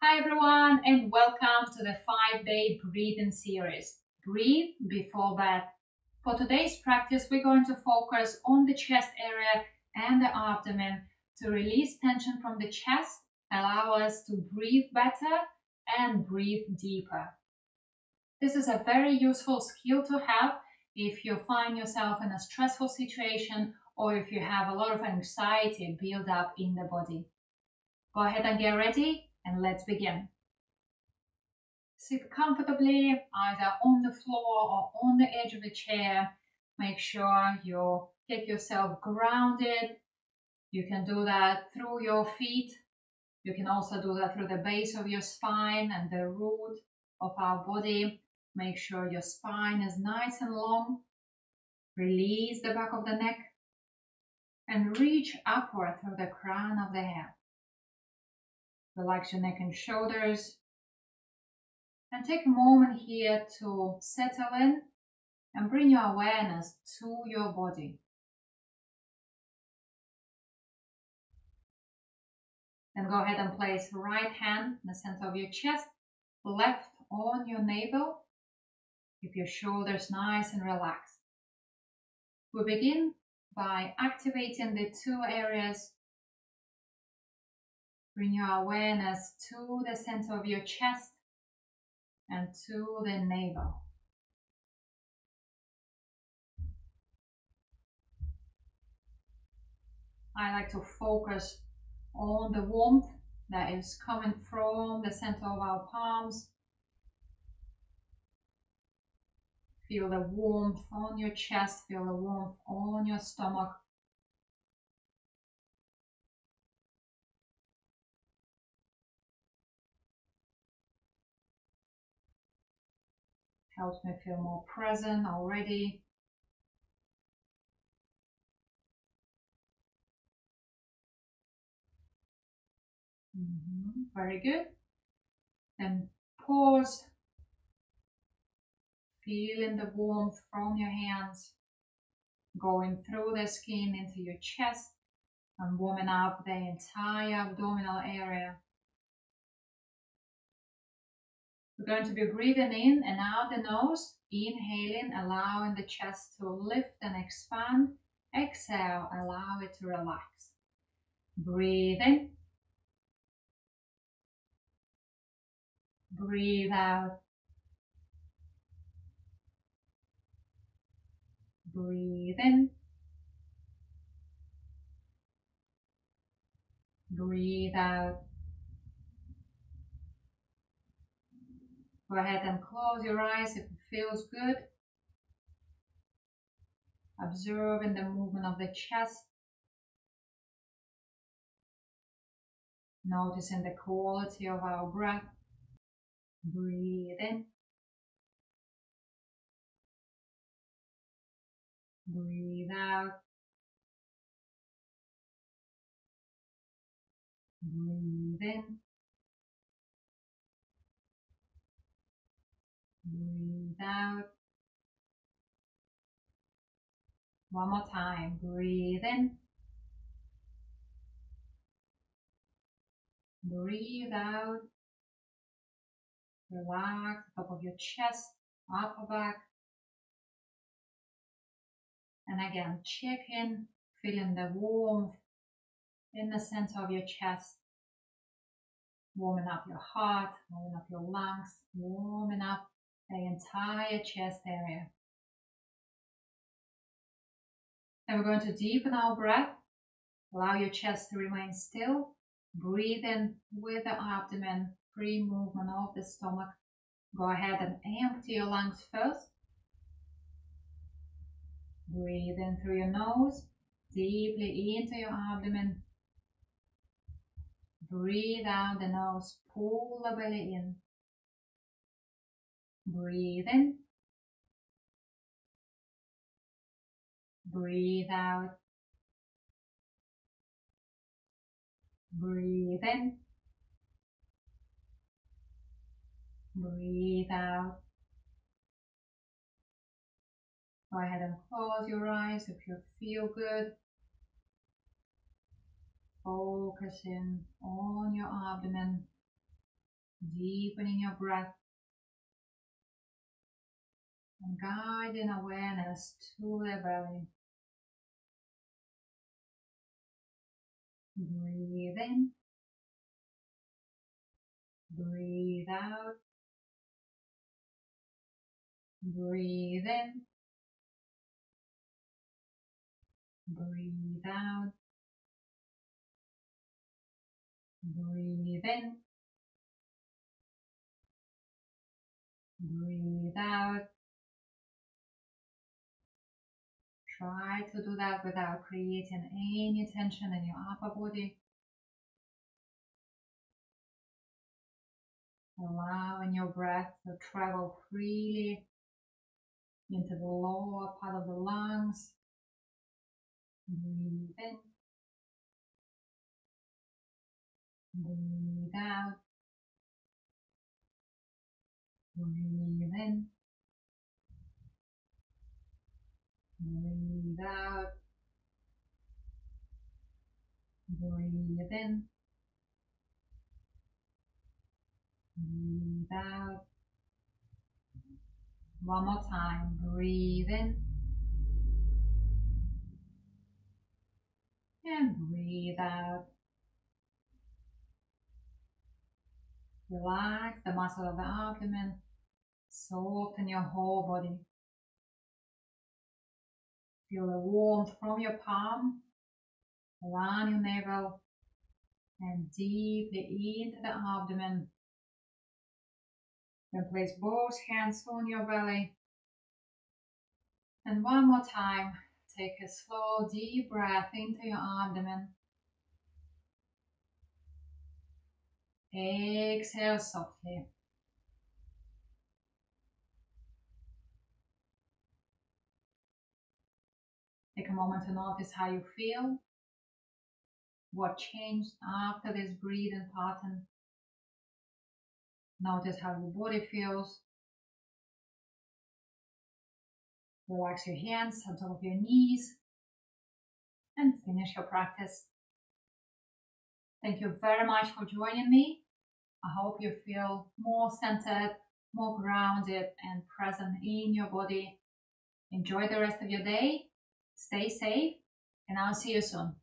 Hi everyone and welcome to the 5-day breathing series. Breathe before bed. For today's practice, we're going to focus on the chest area and the abdomen to release tension from the chest, allow us to breathe better and breathe deeper. This is a very useful skill to have if you find yourself in a stressful situation or if you have a lot of anxiety built up in the body. Go ahead and get ready. And let's begin. Sit comfortably, either on the floor or on the edge of the chair. Make sure you get yourself grounded. You can do that through your feet. You can also do that through the base of your spine and the root of our body. Make sure your spine is nice and long. Release the back of the neck and reach upward through the crown of the head. Relax your neck and shoulders and take a moment here to settle in and bring your awareness to your body. Then go ahead and place right hand in the center of your chest, left on your navel. Keep your shoulders nice and relaxed. We begin by activating the two areas. Bring your awareness to the center of your chest and to the navel. I like to focus on the warmth that is coming from the center of our palms. Feel the warmth on your chest, feel the warmth on your stomach. Helps me feel more present already. Very good. Then pause. Feeling the warmth from your hands going through the skin into your chest and warming up the entire abdominal area. We're going to be breathing in and out the nose, inhaling, allowing the chest to lift and expand. Exhale, allow it to relax. Breathe in. Breathe out. Breathe in. Breathe out. Go ahead and close your eyes if it feels good. Observing the movement of the chest. Noticing the quality of our breath. Breathe in. Breathe out. Breathe in. Breathe out. One more time. Breathe in. Breathe out. Relax the top of your chest, upper back. And again, check in, feeling the warmth in the center of your chest. Warming up your heart, warming up your lungs, warming up the entire chest area. And we're going to deepen our breath. Allow your chest to remain still. Breathe in with the abdomen, free movement of the stomach. Go ahead and empty your lungs first. Breathe in through your nose, deeply into your abdomen. Breathe out the nose, pull the belly in. Breathe in. Breathe out. Breathe in. Breathe out. Go ahead and close your eyes if you feel good. Focusing on your abdomen. Deepening your breath and guiding awareness to the belly. Breathe in, breathe out, breathe in, breathe out, breathe in, breathe out. Try to do that without creating any tension in your upper body. Allowing your breath to travel freely into the lower part of the lungs. Breathe in. Breathe out. Breathe in. Breathe out. Breathe in. Breathe out. One more time. Breathe in. And breathe out. Relax the muscle of the abdomen. Soften your whole body. Feel the warmth from your palm around your navel and deeply into the abdomen. Then place both hands on your belly. And one more time, take a slow, deep breath into your abdomen. Exhale softly. Take a moment to notice how you feel. What changed after this breathing pattern. Notice how your body feels. Relax your hands on top of your knees and finish your practice. Thank you very much for joining me. I hope you feel more centered, more grounded and present in your body. Enjoy the rest of your day. Stay safe and I'll see you soon.